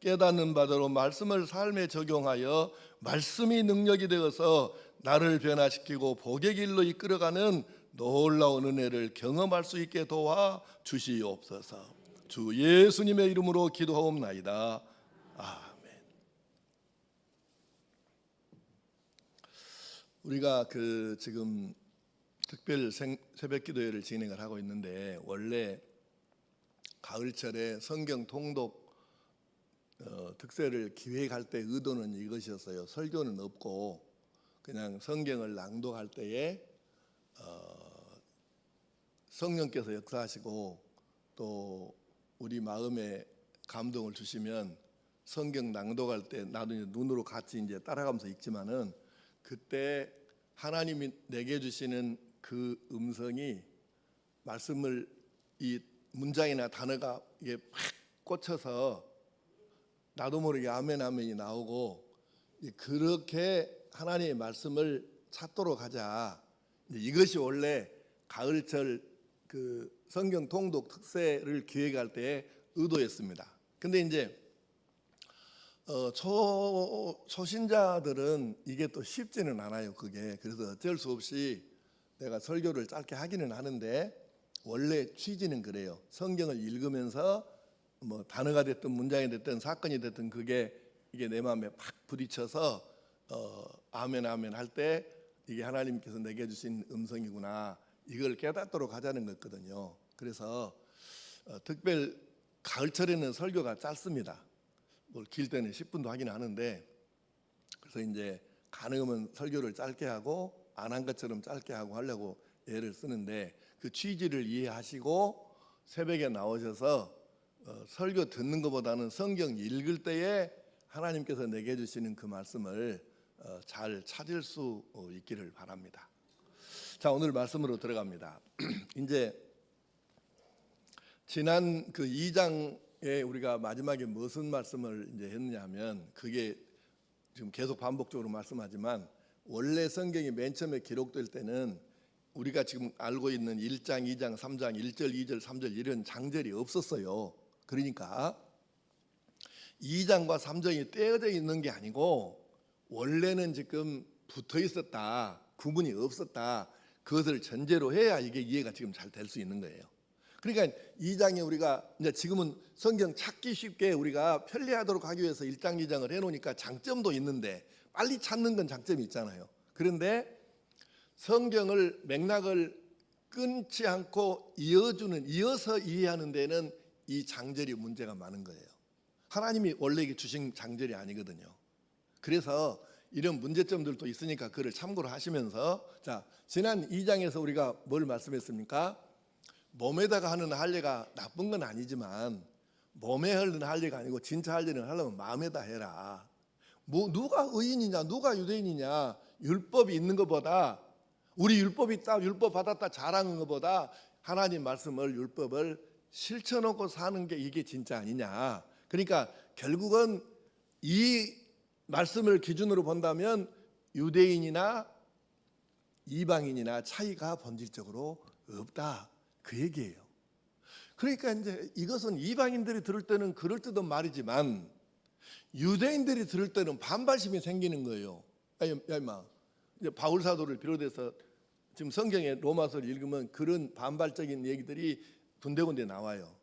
깨닫는 바대로 말씀을 삶에 적용하여 말씀이 능력이 되어서 나를 변화시키고 복의 길로 이끌어가는 놀라운 은혜를 경험할 수 있게 도와 주시옵소서. 주 예수님의 이름으로 기도하옵나이다. 아멘. 우리가 지금 특별 새벽 기도회를 진행을 하고 있는데, 원래 가을철에 성경 통독 특세를 기획할 때 의도는 이것이었어요. 설교는 없고 그냥 성경을 낭독할 때에 성령께서 역사하시고 또 우리 마음에 감동을 주시면 성경 낭독할 때 나도 이제 눈으로 같이 이제 따라가면서 읽지만은, 그때 하나님이 내게 주시는 그 음성이 말씀을 이 문장이나 단어가 이게 팍 꽂혀서 나도 모르게 아멘 아멘이 나오고, 그렇게 하나님의 말씀을 찾도록 하자. 이것이 원래 가을철 성경 통독 특세를 기획할 때의 의도였습니다. 근데 이제 초신자들은 이게 또 쉽지는 않아요, 그게. 그래서 어쩔 수 없이 내가 설교를 짧게 하기는 하는데, 원래 취지는 그래요. 성경을 읽으면서 뭐 단어가 됐든 문장이 됐든 사건이 됐든 이게 내 마음에 팍 부딪혀서 아멘 아멘 할 때 이게 하나님께서 내게 주신 음성이구나, 이걸 깨닫도록 하자는 거거든요. 그래서 특별 가을철에는 설교가 짧습니다. 뭐 길 때는 10분도 하긴 하는데, 그래서 이제 가능하면 설교를 짧게 하고 안 한 것처럼 짧게 하고 하려고 애를 쓰는데, 그 취지를 이해하시고 새벽에 나오셔서 설교 듣는 것보다는 성경 읽을 때에 하나님께서 내게 주시는 그 말씀을 잘 찾을 수 있기를 바랍니다. 자, 오늘 말씀으로 들어갑니다. 이제 지난 2장에 우리가 마지막에 무슨 말씀을 이제 했냐면, 그게 지금 계속 반복적으로 말씀하지만, 원래 성경이 맨 처음에 기록될 때는 우리가 지금 알고 있는 1장, 2장, 3장, 1절, 2절, 3절 이런 장절이 없었어요. 그러니까 2장과 3장이 떼어져 있는 게 아니고 원래는 지금 붙어 있었다, 구분이 없었다, 그것을 전제로 해야 이게 이해가 지금 잘 될 수 있는 거예요. 그러니까 2장에 우리가 이제 지금은 성경 찾기 쉽게 우리가 편리하도록 하기 위해서 1장, 2장을 해놓으니까 장점도 있는데, 빨리 찾는 건 장점이 있잖아요. 그런데 성경을 맥락을 끊지 않고 이어서 이해하는 데는 이 장절이 문제가 많은 거예요. 하나님이 원래 주신 장절이 아니거든요. 그래서 이런 문제점들도 있으니까 그를 참고로 하시면서, 자, 지난 2장에서 우리가 뭘 말씀했습니까? 몸에다가 하는 할례가 나쁜 건 아니지만, 몸에 하는 할례가 아니고 진짜 할례는 하려면 마음에다 해라. 뭐 누가 의인이냐, 누가 유대인이냐, 율법이 있는 것보다, 우리 율법이 있다, 율법 받았다 자랑하는 것보다 하나님 말씀을, 율법을 실천하고 사는 게 이게 진짜 아니냐. 그러니까 결국은 이 말씀을 기준으로 본다면 유대인이나 이방인이나 차이가 본질적으로 없다, 그 얘기예요. 그러니까 이제 이것은 이방인들이 들을 때는 그럴듯한 말이지만 유대인들이 들을 때는 반발심이 생기는 거예요. 야 임마, 이제 바울 사도를 비롯해서 지금 성경의 로마서를 읽으면 그런 반발적인 얘기들이 군데군데 나와요.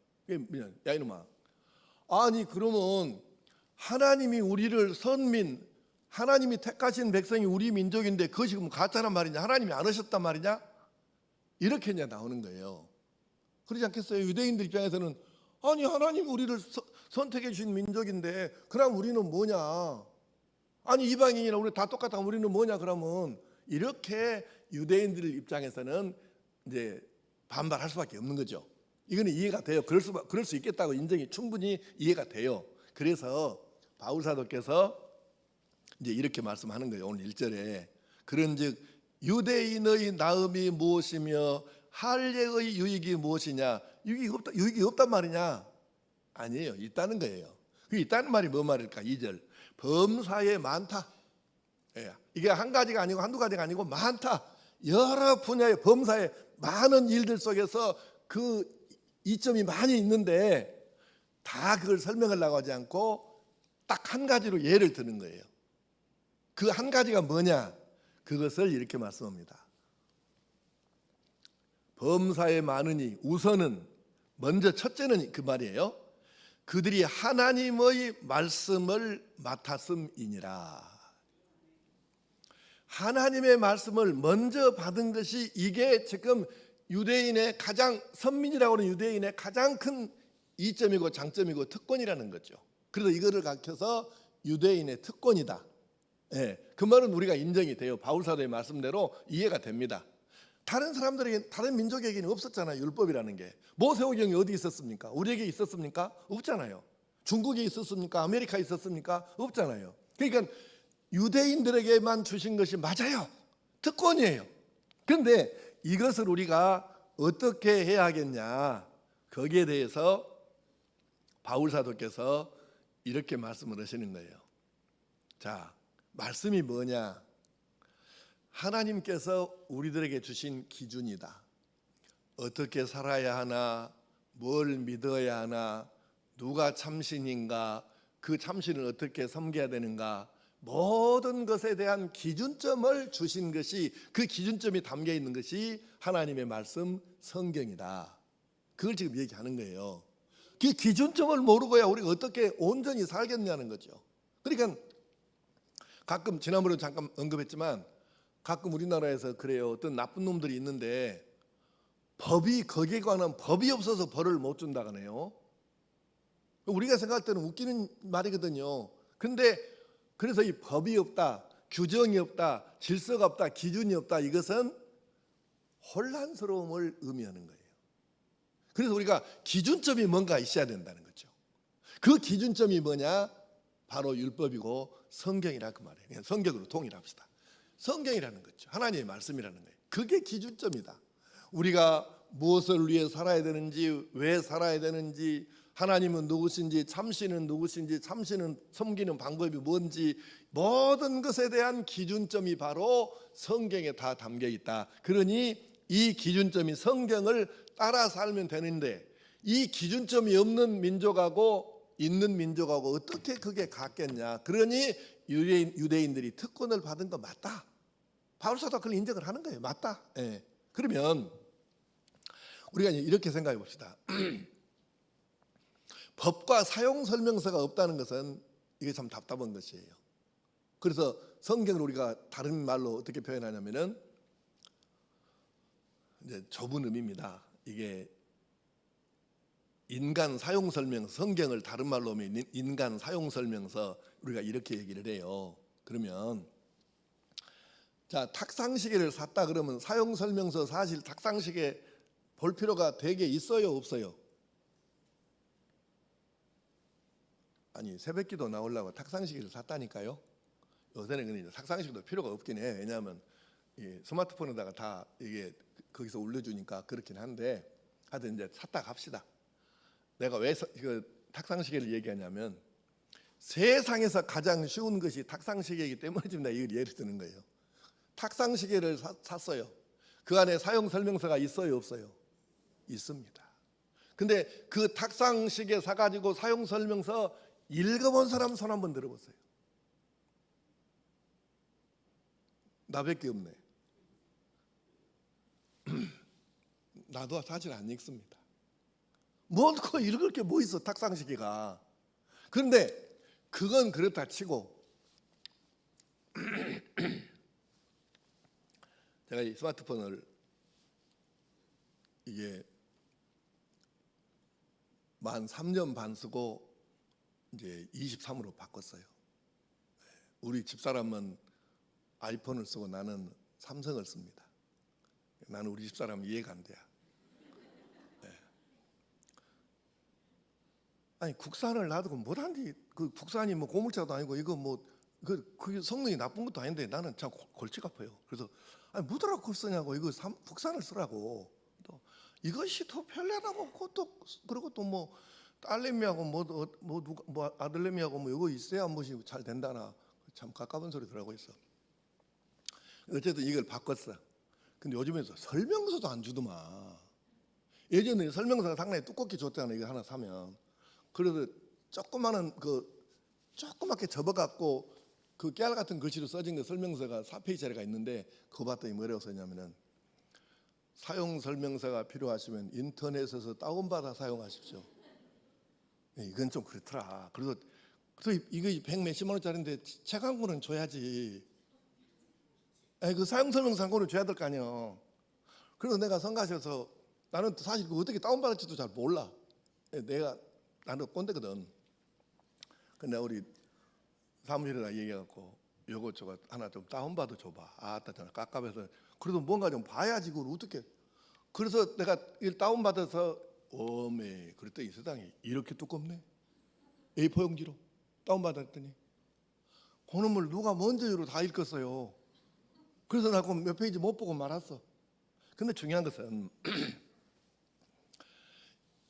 야 이놈아, 아니 그러면 하나님이 우리를 선민, 하나님이 택하신 백성이 우리 민족인데 그것이 그럼 가짜란 말이냐, 하나님이 안 하셨단 말이냐, 이렇게 이제 나오는 거예요. 그러지 않겠어요? 유대인들 입장에서는 아니 하나님이 우리를 선택해 주신 민족인데 그럼 우리는 뭐냐, 아니 이방인이나 우리 다 똑같아, 우리는 뭐냐, 그러면 이렇게 유대인들 입장에서는 이제 반발할 수밖에 없는 거죠. 이거는 이해가 돼요. 그럴 수 있겠다고 인정이 충분히 이해가 돼요. 그래서 바울 사도께서 이제 이렇게 말씀하는 거예요. 오늘 1절에 그런즉 유대인의 나음이 무엇이며 할례의 유익이 무엇이냐, 유익이 없단 말이냐? 아니에요, 있다는 거예요. 그 있다는 말이 뭐 말일까? 2절 범사에 많다. 이게 한 가지가 아니고 한두 가지가 아니고 많다. 여러 분야의 범사에 많은 일들 속에서 그 이점이 많이 있는데 다 그걸 설명하려고 하지 않고 딱 한 가지로 예를 드는 거예요. 그 한 가지가 뭐냐? 그것을 이렇게 말씀합니다. 범사에 많으니 우선은 먼저 첫째는 그 말이에요. 그들이 하나님의 말씀을 맡았음이니라. 하나님의 말씀을 먼저 받은 것이 이게 지금 유대인의 가장 선민이라고 하는 유대인의 가장 큰 이점이고 장점이고 특권이라는 거죠. 그래서 이거를 가르쳐서 유대인의 특권이다. 그 말은 우리가 인정이 돼요. 바울 사도의 말씀대로 이해가 됩니다. 다른 사람들에게, 다른 민족에게는 없었잖아요. 율법이라는 게. 모세오경이 어디 있었습니까? 우리에게 있었습니까? 없잖아요. 중국에 있었습니까? 아메리카에 있었습니까? 없잖아요. 그러니까 유대인들에게만 주신 것이 맞아요. 특권이에요. 그런데 이것을 우리가 어떻게 해야 하겠냐? 거기에 대해서 바울 사도께서 이렇게 말씀을 하시는 거예요. 자, 말씀이 뭐냐? 하나님께서 우리들에게 주신 기준이다. 어떻게 살아야 하나, 뭘 믿어야 하나, 누가 참신인가, 그 참신을 어떻게 섬겨야 되는가, 모든 것에 대한 기준점을 주신 것이, 그 기준점이 담겨 있는 것이 하나님의 말씀 성경이다. 그걸 지금 얘기하는 거예요. 그 기준점을 모르고야 우리가 어떻게 온전히 살겠냐는 거죠. 그러니까 가끔 지난번에 잠깐 언급했지만 가끔 우리나라에서 그래요. 어떤 나쁜 놈들이 있는데 법이, 거기에 관한 법이 없어서 벌을 못 준다가네요. 우리가 생각할 때는 웃기는 말이거든요. 근데 그래서 이 법이 없다, 규정이 없다, 질서가 없다, 기준이 없다, 이것은 혼란스러움을 의미하는 거예요. 그래서 우리가 기준점이 뭔가 있어야 된다는 거죠. 그 기준점이 뭐냐? 바로 율법이고 성경이라 그 말이에요. 그냥 성경으로 통일합시다. 성경이라는 거죠. 하나님의 말씀이라는 거예요. 그게 기준점이다. 우리가 무엇을 위해 살아야 되는지, 왜 살아야 되는지, 하나님은 누구신지, 참신은 누구신지, 참신은 섬기는 방법이 뭔지, 모든 것에 대한 기준점이 바로 성경에 다 담겨 있다. 그러니 이 기준점이 성경을 따라 살면 되는데, 이 기준점이 없는 민족하고 있는 민족하고 어떻게 그게 같겠냐. 그러니 유대인들이 특권을 받은 거 맞다. 바울 사도가 그걸 인정을 하는 거예요. 맞다. 그러면 우리가 이렇게 생각해 봅시다. 법과 사용 설명서가 없다는 것은 이게 참 답답한 것이에요. 그래서 성경을 우리가 다른 말로 어떻게 표현하냐면은 이제 좁은 의미입니다. 이게 인간 사용 설명서, 성경을 다른 말로 하면 인간 사용 설명서, 우리가 이렇게 얘기를 해요. 그러면 자, 탁상시계를 샀다 그러면 사용 설명서 사실 탁상시계 볼 필요가 되게 있어요, 없어요? 아니, 새벽기도 나오려고 탁상시계를 샀다니까요. 요새는 근데 탁상시계도 필요가 없긴 해. 왜냐하면 스마트폰에다가 다 이게 거기서 올려주니까 그렇긴 한데, 하여튼 이제 샀다 갑시다. 내가 왜 탁상시계를 얘기하냐면 세상에서 가장 쉬운 것이 탁상시계이기 때문에 지금 내가 이걸 예를 드는 거예요. 탁상시계를 샀어요. 그 안에 사용 설명서가 있어요, 없어요? 있습니다. 근데 그 탁상시계 사가지고 사용 설명서 읽어본 사람 손 한번 들어보세요. 나밖에 없네. 나도 사실 안 읽습니다. 뭐고 읽을 게 뭐 있어, 탁상시계가. 그런데 그건 그렇다 치고 제가 이 스마트폰을 이게 만 3년 반 쓰고 이제 23으로 바꿨어요. 우리 집사람은 아이폰을 쓰고 나는 삼성을 씁니다. 나는 우리 집사람 이해가 안 돼요. 아니, 국산을 놔두고 못한디, 그 국산이 뭐 고물차도 아니고 이거 뭐 그 성능이 나쁜 것도 아닌데 나는 참 골치가 아파요. 그래서 아니, 뭐더라고 그걸 쓰냐고, 이거 국산을 쓰라고. 또 이것이 더 편리하다고. 그것도 그리고 또 뭐 딸내미하고 뭐 아들내미하고 뭐 이거 있어야 한 번씩 잘 된다나, 참 가까운 소리 들어가고 있어. 어쨌든 이걸 바꿨어. 근데 요즘에 설명서도 안 주더만. 예전에 설명서가 상당히 두껍게 줬잖아, 이거 하나 사면. 그래서 조그마한 그 조그맣게 접어갖고 그 깨알 같은 글씨로 써진 거 설명서가 4페이지짜리가 있는데 그거 봤더니 뭐라고 써냐면은 사용 설명서가 필요하시면 인터넷에서 다운받아 사용하십시오. 이건 좀 그렇더라. 그래서 이거 100몇십만 원짜리인데 책 한 권은 줘야지. 그 사용 설명서 한 권을 줘야 될 거 아니야. 그래서 내가 성가셔서 나는 사실 그거 어떻게 다운받을지도 잘 몰라. 나는 꼰대거든. 근데 우리 사무실에다 얘기해갖고 요거 저거 하나 좀 다운받아 줘봐. 아따 저는 깝깝해서 그래도 뭔가 좀 봐야지 그걸 어떻게. 그래서 내가 일 다운받아서 어메 그랬더니 이 세상에 이렇게 두껍네. A4 용지로 다운받았더니 그놈을 누가 먼저로 다 읽었어요. 그래서 나 그 몇 페이지 못 보고 말았어. 근데 중요한 것은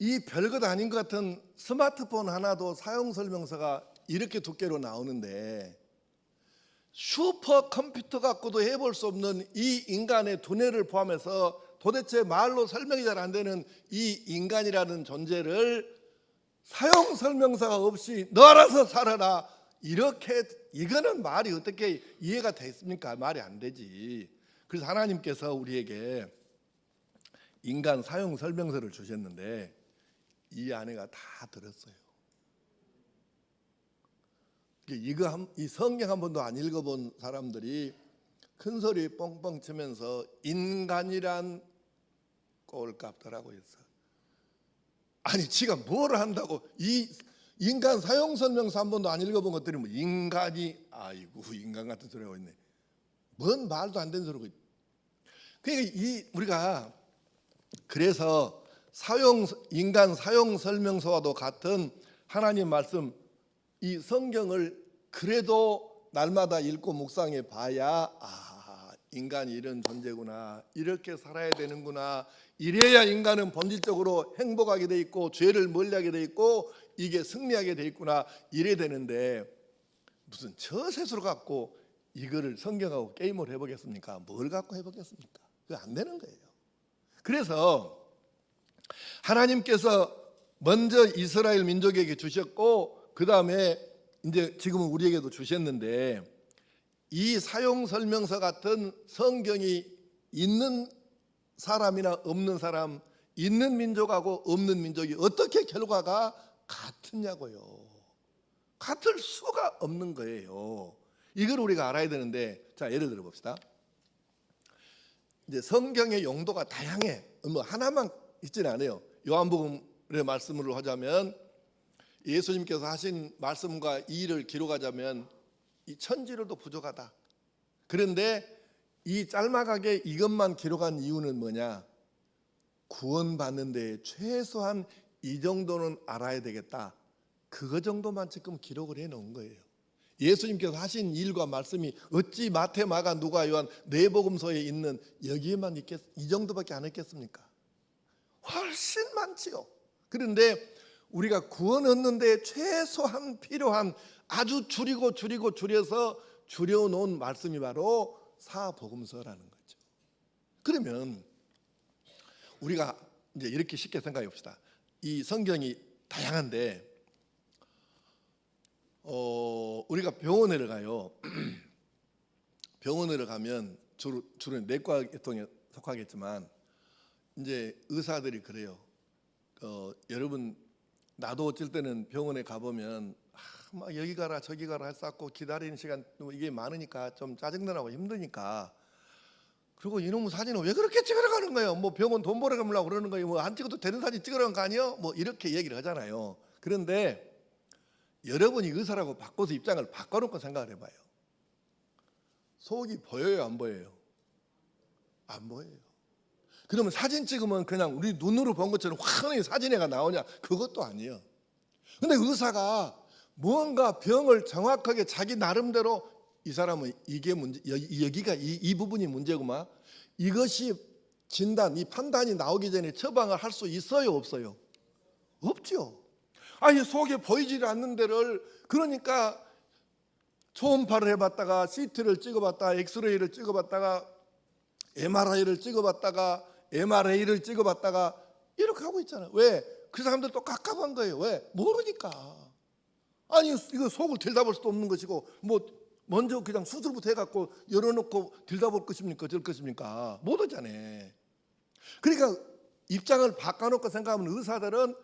이 별것 아닌 것 같은 스마트폰 하나도 사용 설명서가 이렇게 두께로 나오는데 슈퍼컴퓨터 갖고도 해볼 수 없는 이 인간의 두뇌를 포함해서 도대체 말로 설명이 잘 안 되는 이 인간이라는 존재를 사용 설명서가 없이 너 알아서 살아라 이렇게 이거는 말이 어떻게 이해가 되겠습니까? 말이 안 되지. 그래서 하나님께서 우리에게 인간 사용 설명서를 주셨는데 이 안에가 다 들었어요. 이 성경 한 번도 안 읽어본 사람들이 큰 소리 뻥뻥 치면서 인간이란 꼴값더라고 했어. 아니 지가 뭘 한다고 이 인간 사용 설명서 한 번도 안 읽어본 것들이 뭐 인간이 아이고 인간 같은 소리 하고 있네. 뭔 말도 안 되는 소리고. 그러니까 우리가 그래서 인간 사용 설명서와도 같은 하나님 말씀 이 성경을 그래도 날마다 읽고 묵상해 봐야 인간이 이런 존재구나 이렇게 살아야 되는구나 이래야 인간은 본질적으로 행복하게 돼 있고 죄를 멀리하게 돼 있고 이게 승리하게 돼 있구나 이래야 되는데 무슨 저세수를 갖고 이거를 성경하고 게임을 해보겠습니까? 뭘 갖고 해보겠습니까? 그거 안 되는 거예요. 그래서 하나님께서 먼저 이스라엘 민족에게 주셨고 그 다음에 이제 지금은 우리에게도 주셨는데 이 사용 설명서 같은 성경이 있는 사람이나 없는 사람, 있는 민족하고 없는 민족이 어떻게 결과가 같으냐고요. 같을 수가 없는 거예요. 이걸 우리가 알아야 되는데 자 예를 들어 봅시다. 이제 성경의 용도가 다양해. 뭐 하나만 있지는 않아요. 요한복음의 말씀으로 하자면 예수님께서 하신 말씀과 이 일을 기록하자면 이 천지로도 부족하다. 그런데 이 짤막하게 이것만 기록한 이유는 뭐냐? 구원받는 데 최소한 이 정도는 알아야 되겠다. 그거 정도만 지금 기록을 해놓은 거예요. 예수님께서 하신 일과 말씀이 어찌 마태, 마가, 누가, 요한 네 복음서에 있는 여기에만 이 정도밖에 안 했겠습니까? 훨씬 많지요. 그런데 우리가 구원 얻는데 최소한 필요한 아주 줄여서 줄여놓은 말씀이 바로 사복음서라는 거죠. 그러면 우리가 이제 이렇게 쉽게 생각해 봅시다. 이 성경이 다양한데 우리가 병원에 가요. 병원에 가면 주로 내과 계통에 속하겠지만 이제 의사들이 그래요. 여러분 나도 어쩔 때는 병원에 가보면 막 여기 가라 저기 가라 할 수 없고 기다리는 시간 이게 많으니까 좀 짜증나고 힘드니까 그리고 이놈의 사진을 왜 그렇게 찍으러 가는 거예요? 뭐 병원 돈 벌어가려고 그러는 거예요? 뭐 안 찍어도 되는 사진 찍으러 간 거 아니에요? 뭐 이렇게 얘기를 하잖아요. 그런데 여러분이 의사라고 바꿔서 입장을 바꿔놓고 생각을 해봐요. 속이 보여요 안 보여요? 안 보여요. 그러면 사진 찍으면 그냥 우리 눈으로 본 것처럼 환하게 사진에가 나오냐? 그것도 아니에요. 근데 의사가 무언가 병을 정확하게 자기 나름대로 이 사람은 이게 문제, 여기가 이 부분이 문제구만. 이것이 진단, 이 판단이 나오기 전에 처방을 할 수 있어요, 없어요? 없죠. 아니 속에 보이지 않는 데를 그러니까 초음파를 해봤다가 CT를 찍어봤다가 엑스레이를 찍어봤다가 MRI를 찍어봤다가 MRA를 찍어봤다가 이렇게 하고 있잖아요. 왜? 그 사람들 또 깝깝한 거예요. 왜? 모르니까. 아니 이거 속을 들여다볼 수도 없는 것이고 뭐 먼저 그냥 수술부터 해갖고 열어놓고 들여다볼 것입니까? 될 것입니까? 못 하잖아. 그러니까 입장을 바꿔놓고 생각하면 의사들은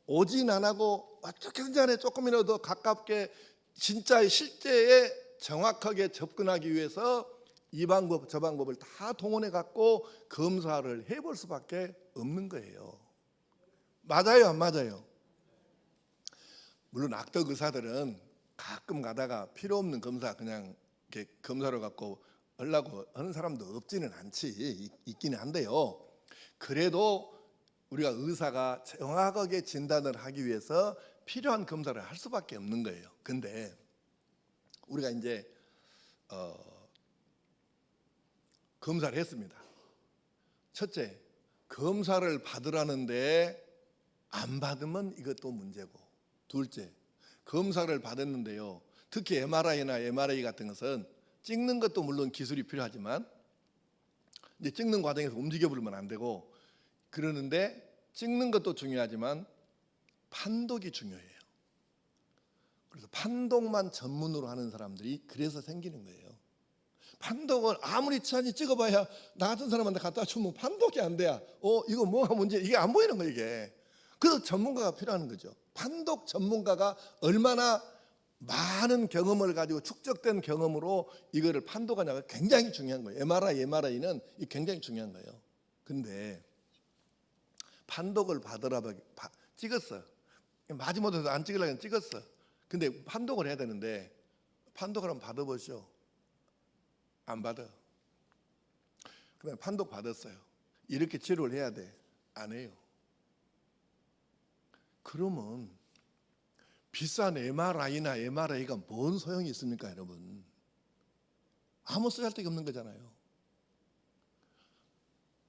오진 안 하고 어떻게든지 간에 조금이라도 가깝게 진짜의 실제에 정확하게 접근하기 위해서 이 방법 저 방법을 다 동원해 갖고 검사를 해볼 수밖에 없는 거예요. 맞아요, 안 맞아요? 물론 악덕 의사들은 가끔 가다가 필요 없는 검사 그냥 이렇게 검사로 갖고 하려고 하는 사람도 없지는 않지, 있기는 한데요. 그래도 우리가 의사가 정확하게 진단을 하기 위해서 필요한 검사를 할 수밖에 없는 거예요. 근데 우리가 이제 검사를 했습니다. 첫째, 검사를 받으라는데 안 받으면 이것도 문제고, 둘째, 검사를 받았는데요, 특히 MRI나 MRA 같은 것은 찍는 것도 물론 기술이 필요하지만 이제 찍는 과정에서 움직여 버리면 안 되고, 그러는데 찍는 것도 중요하지만 판독이 중요해요. 그래서 판독만 전문으로 하는 사람들이 그래서 생기는 거예요. 판독을 아무리 천천히 찍어봐야 나 같은 사람한테 갖다 주면 판독이 안 돼야 이거 뭐가 문제, 이게 안 보이는 거예요 이게. 그래서 전문가가 필요한 거죠. 판독 전문가가 얼마나 많은 경험을 가지고 축적된 경험으로 이거를 판독하냐가 굉장히 중요한 거예요. MRI는 굉장히 중요한 거예요. 근데 판독을 받으라 찍었어. 마지못해서 안 찍으려고 찍었어. 근데 판독을 해야 되는데 판독을 한번 받아보시오. 안 받아. 그다음에 판독 받았어요. 이렇게 치료를 해야 돼. 안 해요. 그러면 비싼 MRI나 MRA가 뭔 소용이 있습니까, 여러분? 아무 쓰잘데기 없는 거잖아요.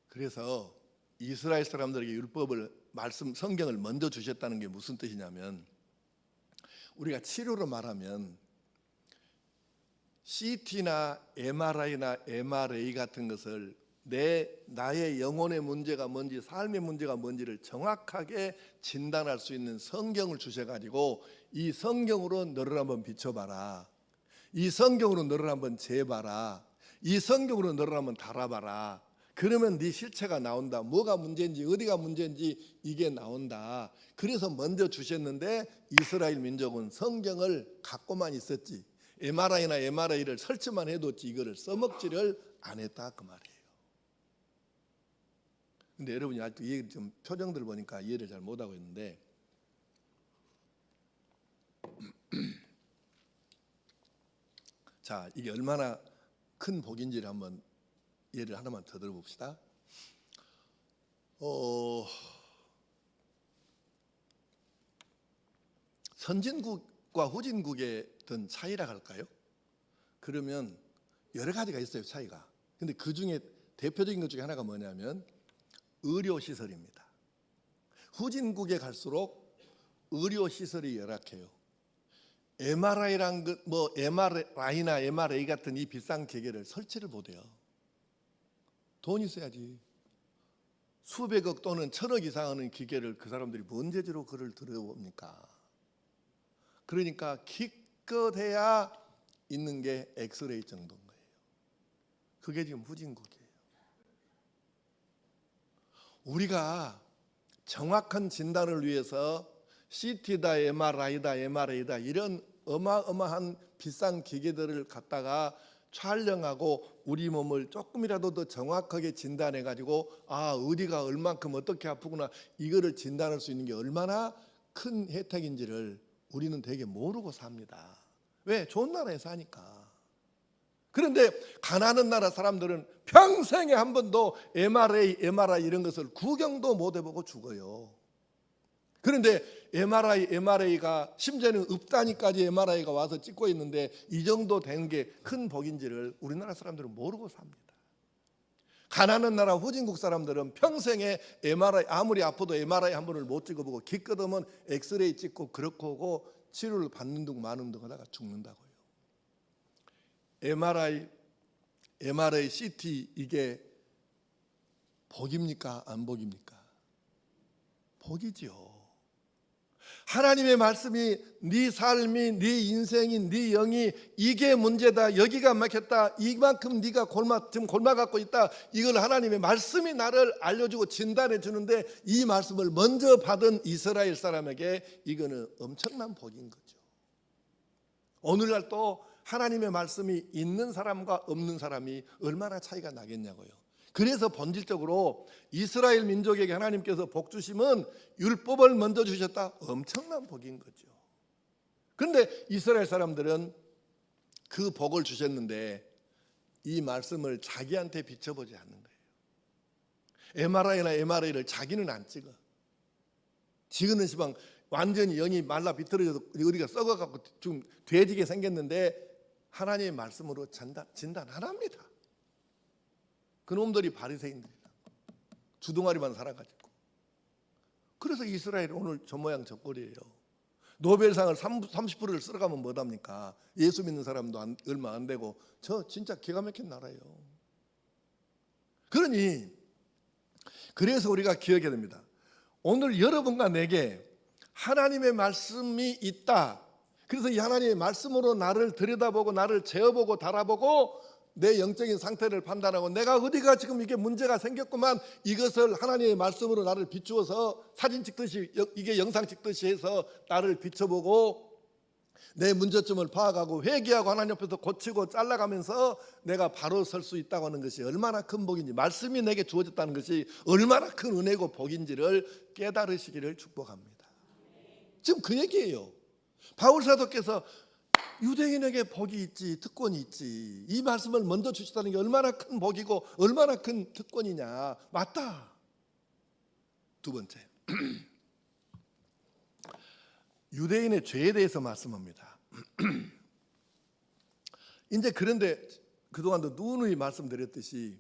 그래서 이스라엘 사람들에게 율법을 성경을 먼저 주셨다는 게 무슨 뜻이냐면, 우리가 치료로 말하면 CT나 MRI나 MRA 같은 것을 나의 영혼의 문제가 뭔지 삶의 문제가 뭔지를 정확하게 진단할 수 있는 성경을 주셔가지고 이 성경으로 너를 한번 비춰봐라, 이 성경으로 너를 한번 재봐라, 이 성경으로 너를 한번 달아봐라. 그러면 네 실체가 나온다. 뭐가 문제인지 어디가 문제인지 이게 나온다. 그래서 먼저 주셨는데 이스라엘 민족은 성경을 갖고만 있었지 MRI나 MRA를 설치만 해뒀지 이거를 써먹지를 안 했다 그 말이에요. 근데 여러분이 아직도 이해 좀 표정들 보니까 이해를 잘 못하고 있는데, 자, 이게 얼마나 큰 복인지를 한번 예를 하나만 더 들어봅시다. 선진국과 후진국의 어떤 차이라 할까요? 그러면 여러 가지가 있어요, 차이가. 근데 그 중에 대표적인 것 중에 하나가 뭐냐면 의료시설입니다. 후진국에 갈수록 의료시설이 열악해요. MRI나 MRA 같은 이 비싼 기계를 설치를 못해요. 돈 있어야지. 수백억 또는 천억 이상 하는 기계를 그 사람들이 뭔 재주로 그걸 들여봅니까? 그러니까 기껏해야 있는 게 엑스레이 정도인 거예요. 그게 지금 후진국이에요. 우리가 정확한 진단을 위해서 CT다, MRI다, MRA다 이런 어마어마한 비싼 기계들을 갖다가 촬영하고 우리 몸을 조금이라도 더 정확하게 진단해 가지고 어디가 얼만큼 어떻게 아프구나 이거를 진단할 수 있는 게 얼마나 큰 혜택인지를 우리는 되게 모르고 삽니다. 왜? 좋은 나라에 사니까. 그런데 가난한 나라 사람들은 평생에 한 번도 MRI 이런 것을 구경도 못 해보고 죽어요. 그런데 MRA가 심지어는 읍단위까지 MRI가 와서 찍고 있는데 이 정도 되는 게 큰 복인지를 우리나라 사람들은 모르고 삽니다. 가난한 나라 후진국 사람들은 평생에 MRI 아무리 아파도 MRI 한 번을 못 찍어보고 기껏하면 엑스레이 찍고 그렇고 하고 치료를 받는 둥 마는 둥 하다가 죽는다고요. MRI, CT 이게 복입니까? 안 복입니까? 복이지요. 하나님의 말씀이 네 삶이, 네 인생이, 네 영이 이게 문제다, 여기가 막혔다, 이만큼 네가 지금 골마갖고 있다, 이걸 하나님의 말씀이 나를 알려주고 진단해 주는데 이 말씀을 먼저 받은 이스라엘 사람에게 이거는 엄청난 복인 거죠. 오늘날 또 하나님의 말씀이 있는 사람과 없는 사람이 얼마나 차이가 나겠냐고요. 그래서 본질적으로 이스라엘 민족에게 하나님께서 복 주심은 율법을 먼저 주셨다, 엄청난 복인 거죠. 그런데 이스라엘 사람들은 그 복을 주셨는데 이 말씀을 자기한테 비춰보지 않는 거예요. MRI나 MRA를 자기는 안 찍어. 지금은 시방 완전히 영이 말라 비틀어져서 우리가 썩어갖고 좀 돼지게 생겼는데 하나님의 말씀으로 진단 안 합니다. 그놈들이 바리새인들이다. 주둥아리만 살아가지고. 그래서 이스라엘이 오늘 저 모양 저 꼴이에요. 노벨상을 30%를 쓸어가면 뭐답니까? 예수 믿는 사람도 얼마 안 되고 저 진짜 기가 막힌 나라예요. 그러니 그래서 우리가 기억해야 됩니다. 오늘 여러분과 내게 하나님의 말씀이 있다. 그래서 이 하나님의 말씀으로 나를 들여다보고 나를 재어보고 달아보고 내 영적인 상태를 판단하고 내가 어디가 지금 이게 문제가 생겼구만, 이것을 하나님의 말씀으로 나를 비추어서 사진 찍듯이 이게 영상 찍듯이 해서 나를 비춰보고 내 문제점을 파악하고 회개하고 하나님 앞에서 고치고 잘라가면서 내가 바로 설 수 있다고 하는 것이 얼마나 큰 복인지, 말씀이 내게 주어졌다는 것이 얼마나 큰 은혜고 복인지를 깨달으시기를 축복합니다. 지금 그 얘기예요. 바울 사도께서 유대인에게 복이 있지, 특권이 있지, 이 말씀을 먼저 주시다는 게 얼마나 큰 복이고 얼마나 큰 특권이냐. 맞다. 두 번째, 유대인의 죄에 대해서 말씀합니다. 이제 그런데 그동안도 누누이 말씀드렸듯이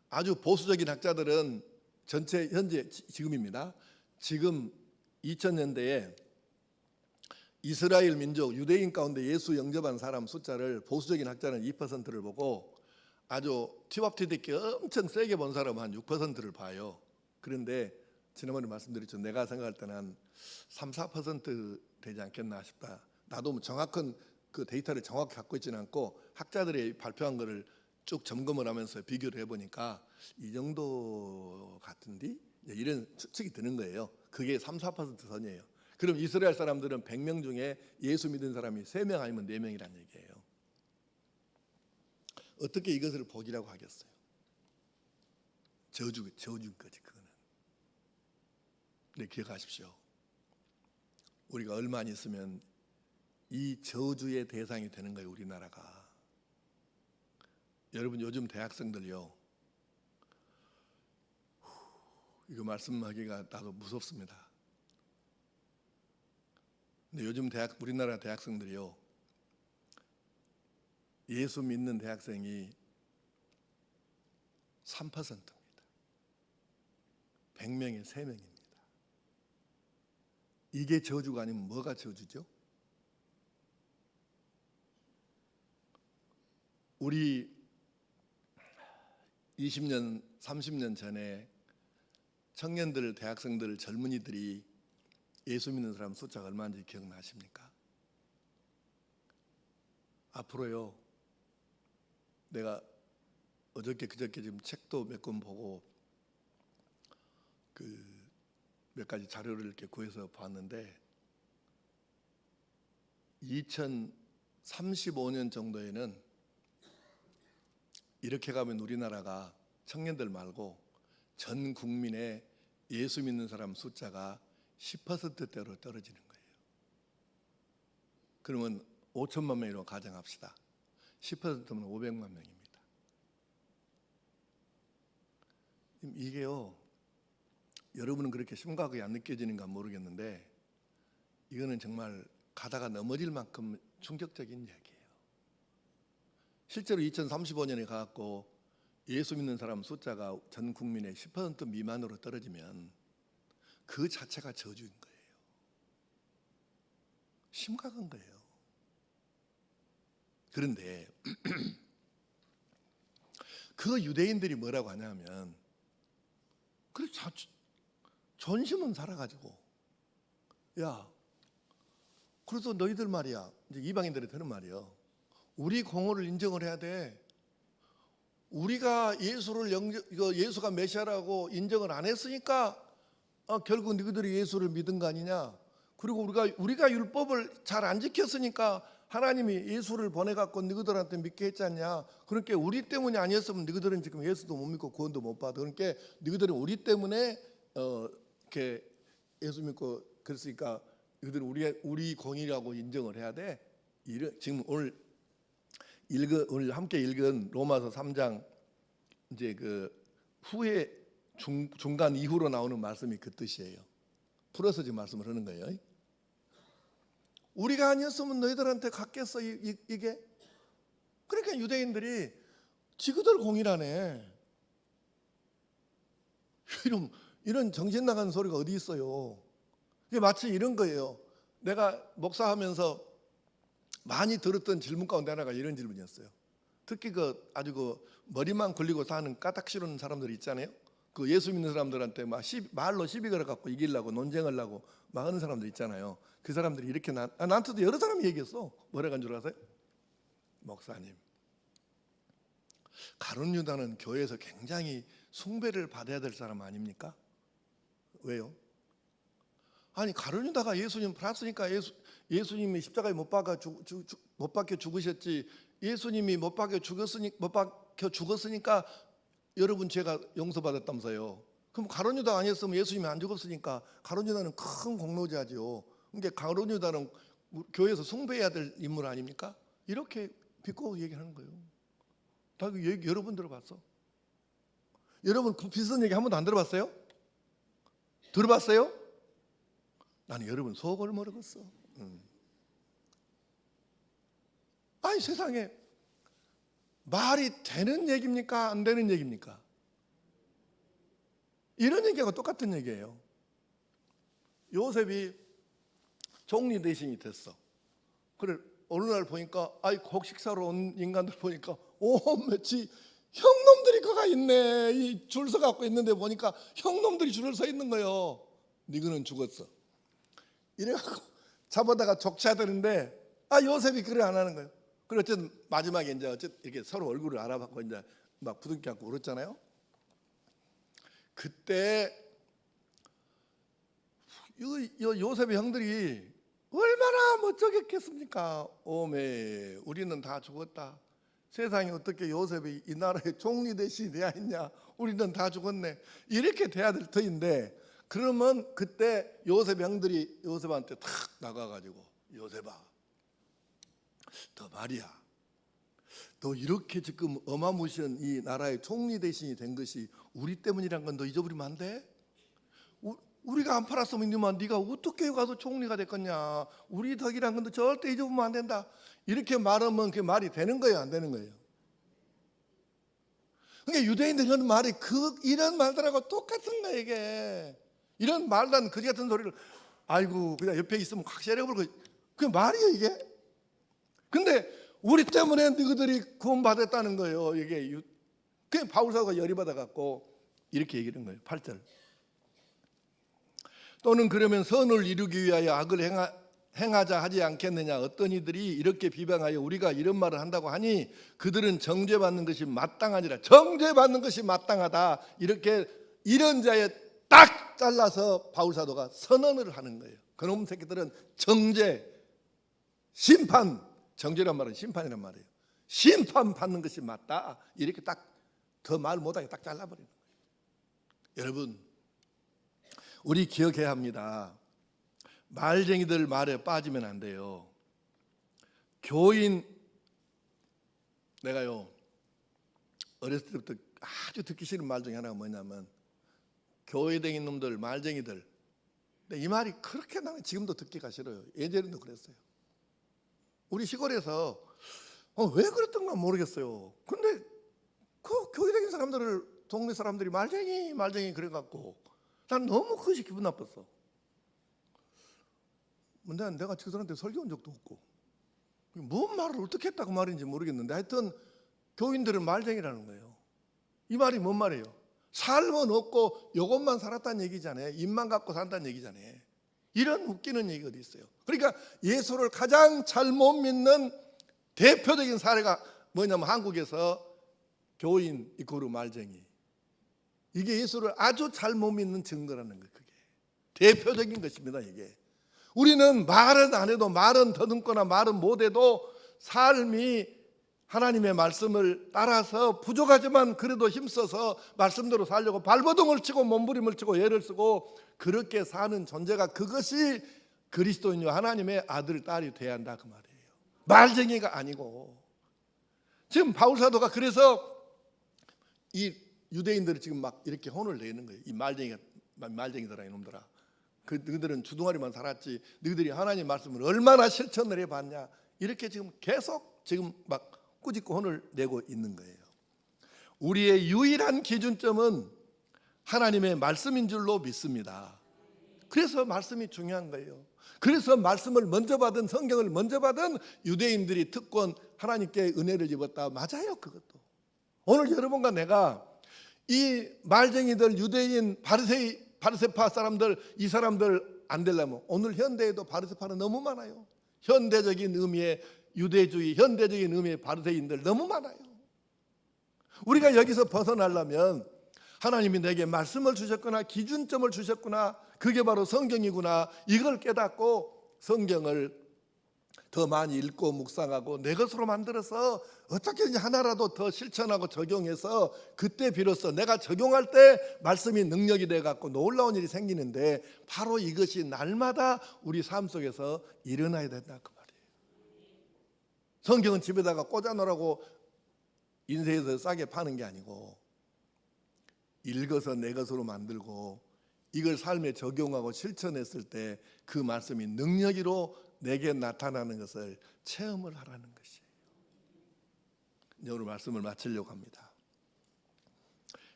아주 보수적인 학자들은 전체 현재 지금입니다. 지금 2000년대에 이스라엘 민족 유대인 가운데 예수 영접한 사람 숫자를 보수적인 학자는 2%를 보고 아주 티밥티드게 엄청 세게 본 사람은 한 6%를 봐요. 그런데 지난번에 말씀드렸죠. 내가 생각할 때는 한 3, 4% 되지 않겠나 싶다. 나도 정확한 그 데이터를 정확히 갖고 있지는 않고 학자들이 발표한 거를 쭉 점검을 하면서 비교를 해보니까 이 정도 같은데 이런 추측이 드는 거예요. 그게 3, 4% 선이에요. 그럼 이스라엘 사람들은 100명 중에 예수 믿은 사람이 3명 아니면 4명이라는 얘기예요. 어떻게 이것을 복이라고 하겠어요? 저주인 거지 그거는. 근데 기억하십시오. 우리가 얼마 안 있으면 이 저주의 대상이 되는 거예요, 우리나라가. 여러분 요즘 대학생들요, 이거 말씀하기가 나도 무섭습니다. 근데 요즘 우리나라 대학생들이요, 예수 믿는 대학생이 3%입니다. 100명에 3명입니다. 이게 저주가 아니면 뭐가 저주죠? 우리 20년, 30년 전에 청년들, 대학생들, 젊은이들이 예수 믿는 사람 숫자가 얼마인지 기억나십니까? 앞으로요, 내가 어저께 그저께 지금 책도 몇 권 보고 몇 가지 자료를 이렇게 구해서 봤는데 2035년 정도에는 이렇게 가면 우리나라가 청년들 말고 전 국민의 예수 믿는 사람 숫자가 10%대로 떨어지는 거예요. 그러면 5천만 명으로 가정합시다. 10%면 500만 명입니다. 이게요, 여러분은 그렇게 심각하게 안 느껴지는가 모르겠는데 이거는 정말 가다가 넘어질 만큼 충격적인 얘기예요. 실제로 2035년에 가갖고 예수 믿는 사람 숫자가 전 국민의 10% 미만으로 떨어지면 그 자체가 저주인 거예요. 심각한 거예요. 그런데 그 유대인들이 뭐라고 하냐면, 그래 존심은 살아가지고 야 그래서 너희들 말이야, 이제 이방인들이 하는 말이요, 우리 공헌을 인정을 해야 돼. 우리가 예수가 메시아라고 인정을 안 했으니까 결국 너희들이 예수를 믿은 거 아니냐. 그리고 우리가 율법을 잘 안 지켰으니까 하나님이 예수를 보내갖고 너희들한테 믿게 했지 않냐. 그러니까 우리 때문이 아니었으면 너희들은 지금 예수도 못 믿고 구원도 못 받아. 그러니까 너희들은 우리 때문에 이렇게 예수 믿고 그랬으니까 너희들은 우리 공의라고 인정을 해야 돼. 지금 오늘 함께 읽은 로마서 3장 이제 그 후에 중간 이후로 나오는 말씀이 그 뜻이에요. 풀어서 지금 말씀을 하는 거예요. 우리가 아니었으면 너희들한테 갔겠어 이게. 그러니까 유대인들이 지그들 공의라네. 이런 정신 나가는 소리가 어디 있어요. 이게 마치 이런 거예요. 내가 목사하면서 많이 들었던 질문 가운데 하나가 이런 질문이었어요. 특히 아주 머리만 굴리고 사는 까딱시러는 사람들이 있잖아요. 그 예수 믿는 사람들한테 말로 시비 걸어갖고 이기려고 논쟁을 하고 막 하는 사람들 있잖아요. 그 사람들이 이렇게 나한테도 여러 사람이 얘기했어. 뭐라고 한 줄 아세요? 목사님, 가룟 유다는 교회에서 굉장히 숭배를 받아야 될 사람 아닙니까? 왜요? 아니 가룟 유다가 예수님 팔았으니까 예수님이 십자가에 못 박혀 죽으셨지. 예수님이 못 박혀 죽었으니까 여러분 죄가 용서받았다면서요. 그럼 가룟 유다 아니었으면 예수님이 안 죽었으니까 가룟 유다는 큰 공로자죠. 그러니까 가룟 유다는 교회에서 숭배해야 될 인물 아닙니까? 이렇게 비꼬고 얘기하는 거예요. 다 그 얘기 여러분 들어봤어? 여러분 그 비슷한 얘기 한 번도 안 들어봤어요? 들어봤어요? 나는 여러분 속을 모르겠어. 아니 세상에 말이 되는 얘기입니까? 안 되는 얘기입니까? 이런 얘기하고 똑같은 얘기예요. 요셉이 종리 대신이 됐어. 그래 어느 날 보니까 곡식사로 온 인간들 보니까 며칠 형놈들이 거가 있네. 이 줄 서 갖고 있는데 보니까 형놈들이 줄을 서 있는 거예요. 너희는 죽었어. 이래갖고 잡아다가 족쳐야 되는데 요셉이 그래 안 하는 거예요. 그래 어쨌든 마지막에 이제 이렇게 서로 얼굴을 알아봤고 이제 막 부둥켜 안고 울었잖아요. 그때 요셉의 형들이 얼마나 멋쩍겠습니까? 오메 우리는 다 죽었다. 세상에 어떻게 요셉이 이 나라의 총리 대신이 돼야 했냐. 우리는 다 죽었네. 이렇게 돼야 될 터인데 그러면 그때 요셉 형들이 요셉한테 탁 나가가지고 요셉아 너 말이야 너 이렇게 지금 어마무시한 이 나라의 총리 대신이 된 것이 우리 때문이란 건 너 잊어버리면 안 돼? 우리가 안 팔았으면 네가 어떻게 가서 총리가 됐겠냐. 우리 덕이란 건 절대 잊어보면 안 된다. 이렇게 말하면 그게 말이 되는 거예요 안 되는 거예요? 그러니까 유대인들이 하는 말이 이런 말들하고 똑같은 거예요 이게. 이런 말도 안 그지 같은 소리를 아이고 그냥 옆에 있으면 확 세려버리고 그게 말이에요 이게. 근데 우리 때문에 너희들이 구원받았다는 거예요 이게. 그게 바울사도가 열이 받아갖고 이렇게 얘기하는 거예요. 8절 또는 그러면 선을 이루기 위하여 악을 행하자 하지 않겠느냐. 어떤 이들이 이렇게 비방하여 우리가 이런 말을 한다고 하니 그들은 정죄받는 것이 마땅하니라. 정죄받는 것이 마땅하다. 이렇게 이런 자에 딱 잘라서 바울사도가 선언을 하는 거예요. 그놈 새끼들은 정죄, 심판, 정죄란 말은 심판이란 말이에요. 심판 받는 것이 맞다. 이렇게 딱 더 말 못하게 딱 잘라버리는 거예요. 여러분 우리 기억해야 합니다. 말쟁이들 말에 빠지면 안 돼요. 내가요 어렸을 때부터 아주 듣기 싫은 말 중에 하나가 뭐냐면 교회댕인 놈들 말쟁이들. 근데 이 말이 그렇게 나는 지금도 듣기가 싫어요. 예전에도 그랬어요. 우리 시골에서 왜 그랬던가 모르겠어요. 근데 그 교회댕인 사람들을 동네 사람들이 말쟁이 그래갖고 난 너무 그것이 기분 나빴어. 내가 저들한테 설교한 적도 없고 뭔 말을 어떻게 했다고 말인지 모르겠는데 하여튼 교인들은 말쟁이라는 거예요. 이 말이 뭔 말이에요? 삶은 없고 이것만 살았다는 얘기잖아요. 입만 갖고 산다는 얘기잖아요. 이런 웃기는 얘기가 어디 있어요? 그러니까 예수를 가장 잘 못 믿는 대표적인 사례가 뭐냐면 한국에서 교인 이코르 말쟁이. 이게 예수를 아주 잘 못 믿는 증거라는 거예요. 그게 대표적인 것입니다. 이게 우리는 말은 안 해도, 말은 더듬거나 말은 못해도 삶이 하나님의 말씀을 따라서 부족하지만 그래도 힘써서 말씀대로 살려고 발버둥을 치고 몸부림을 치고 애를 쓰고 그렇게 사는 존재가, 그것이 그리스도인이요 하나님의 아들 딸이 돼야 한다 그 말이에요. 말쟁이가 아니고. 지금 바울 사도가 그래서 이 유대인들이 지금 막 이렇게 혼을 내는 거예요. 이 말쟁이들아 이놈들아, 너희들은 주둥아리만 살았지 너희들이 하나님 말씀을 얼마나 실천을 해봤냐, 이렇게 지금 계속 지금 막 꾸짖고 혼을 내고 있는 거예요. 우리의 유일한 기준점은 하나님의 말씀인 줄로 믿습니다. 그래서 말씀이 중요한 거예요. 그래서 말씀을 먼저 받은, 성경을 먼저 받은 유대인들이 특권, 하나님께 은혜를 입었다. 맞아요. 그것도 오늘 여러분과 내가 이 말쟁이들, 유대인, 바리새파 사람들, 이 사람들 안 되려면 오늘 현대에도 바리새파는 너무 많아요. 현대적인 의미의 유대주의, 현대적인 의미의 바리새인들 너무 많아요. 우리가 여기서 벗어나려면 하나님이 내게 말씀을 주셨구나, 기준점을 주셨구나, 그게 바로 성경이구나, 이걸 깨닫고 성경을 더 많이 읽고 묵상하고 내 것으로 만들어서 어떻게든지 하나라도 더 실천하고 적용해서 그때 비로소 내가 적용할 때 말씀이 능력이 돼갖고 놀라운 일이 생기는데, 바로 이것이 날마다 우리 삶 속에서 일어나야 된다 그 말이에요. 성경은 집에다가 꽂아놓으라고 인쇄해서 싸게 파는 게 아니고 읽어서 내 것으로 만들고 이걸 삶에 적용하고 실천했을 때 그 말씀이 능력으로 내게 나타나는 것을 체험을 하라는 것이에요. 오늘 말씀을 마치려고 합니다.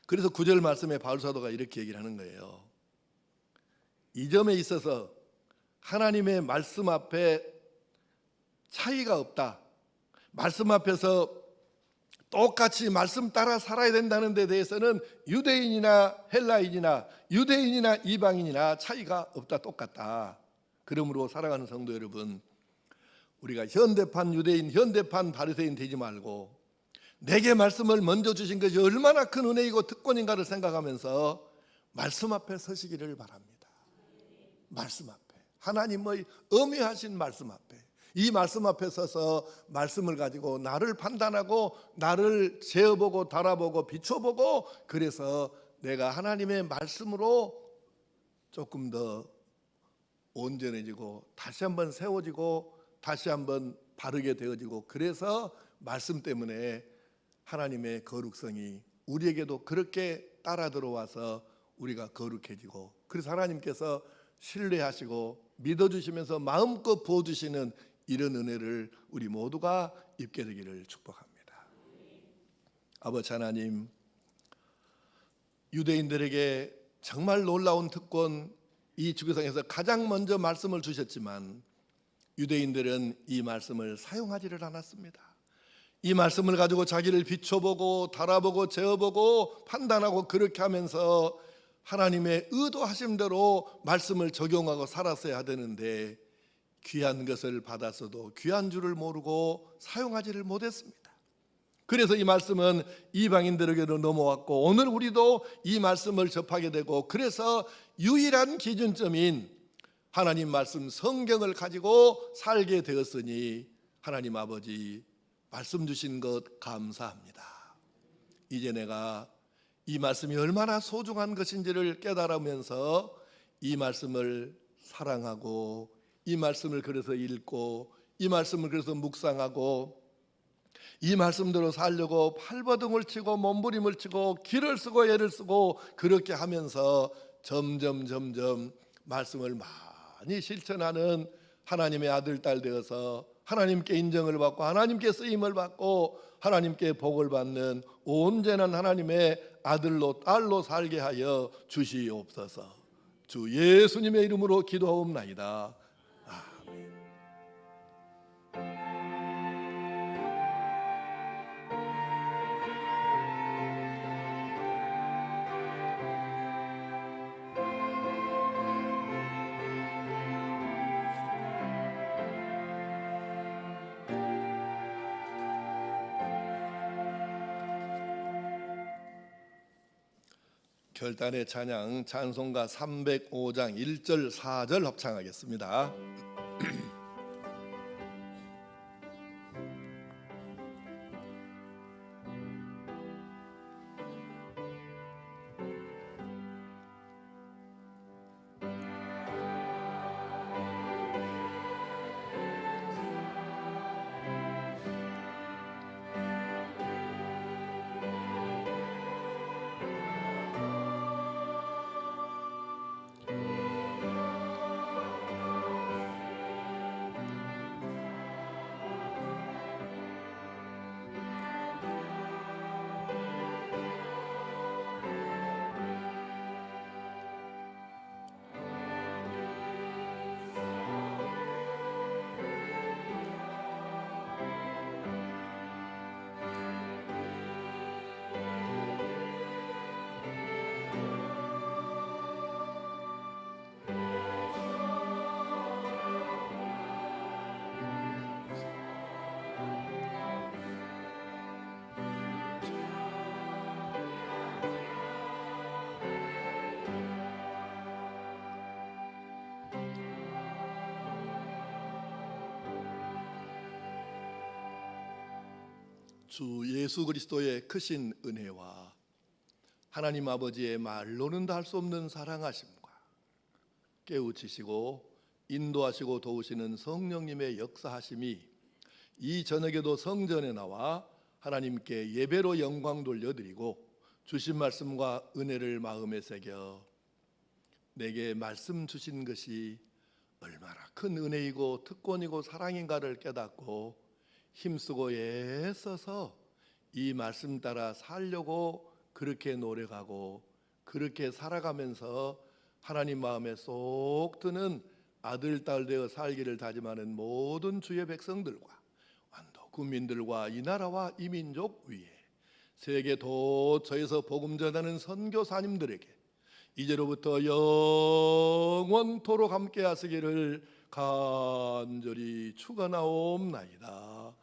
그래서 9절 말씀에 바울 사도가 이렇게 얘기를 하는 거예요. 이 점에 있어서 하나님의 말씀 앞에 차이가 없다. 말씀 앞에서 똑같이 말씀 따라 살아야 된다는 데 대해서는 유대인이나 헬라인이나 유대인이나 이방인이나 차이가 없다, 똑같다. 그러므로 사랑하는 성도 여러분, 우리가 현대판 유대인, 현대판 바리새인 되지 말고 내게 말씀을 먼저 주신 것이 얼마나 큰 은혜이고 특권인가를 생각하면서 말씀 앞에 서시기를 바랍니다. 말씀 앞에, 하나님의 엄미하신 말씀 앞에, 이 말씀 앞에 서서 말씀을 가지고 나를 판단하고 나를 재어보고 달아보고 비춰보고, 그래서 내가 하나님의 말씀으로 조금 더 온전해지고 다시 한번 세워지고 다시 한번 바르게 되어지고, 그래서 말씀 때문에 하나님의 거룩성이 우리에게도 그렇게 따라 들어와서 우리가 거룩해지고, 그래서 하나님께서 신뢰하시고 믿어주시면서 마음껏 부어주시는 이런 은혜를 우리 모두가 입게 되기를 축복합니다. 아버지 하나님, 유대인들에게 정말 놀라운 특권, 이 주기상에서 가장 먼저 말씀을 주셨지만 유대인들은 이 말씀을 사용하지를 않았습니다. 이 말씀을 가지고 자기를 비춰보고 달아보고 재어보고 판단하고 그렇게 하면서 하나님의 의도하심대로 말씀을 적용하고 살았어야 되는데, 귀한 것을 받았어도 귀한 줄을 모르고 사용하지를 못했습니다. 그래서 이 말씀은 이방인들에게도 넘어왔고 오늘 우리도 이 말씀을 접하게 되고, 그래서 유일한 기준점인 하나님 말씀 성경을 가지고 살게 되었으니 하나님 아버지 말씀 주신 것 감사합니다. 이제 내가 이 말씀이 얼마나 소중한 것인지를 깨달으면서 이 말씀을 사랑하고 이 말씀을 그래서 읽고 이 말씀을 그래서 묵상하고 이 말씀대로 살려고 발버둥을 치고 몸부림을 치고 기를 쓰고 애를 쓰고 그렇게 하면서 점점 말씀을 많이 실천하는 하나님의 아들 딸 되어서 하나님께 인정을 받고 하나님께 쓰임을 받고 하나님께 복을 받는 온전한 하나님의 아들로 딸로 살게 하여 주시옵소서. 주 예수님의 이름으로 기도하옵나이다. 결단의 찬양 찬송가 305장 1절 4절 합창하겠습니다. 주 예수 그리스도의 크신 은혜와 하나님 아버지의 말로는 다 할 수 없는 사랑하심과 깨우치시고 인도하시고 도우시는 성령님의 역사하심이 이 저녁에도 성전에 나와 하나님께 예배로 영광 돌려드리고 주신 말씀과 은혜를 마음에 새겨 내게 말씀 주신 것이 얼마나 큰 은혜이고 특권이고 사랑인가를 깨닫고 힘쓰고 애써서 이 말씀 따라 살려고 그렇게 노력하고 그렇게 살아가면서 하나님 마음에 쏙 드는 아들 딸 되어 살기를 다짐하는 모든 주의 백성들과 완도 국민들과 이 나라와 이 민족 위에 세계 도처에서 복음 전하는 선교사님들에게 이제로부터 영원토록 함께 하시기를 간절히 축원하옵나이다.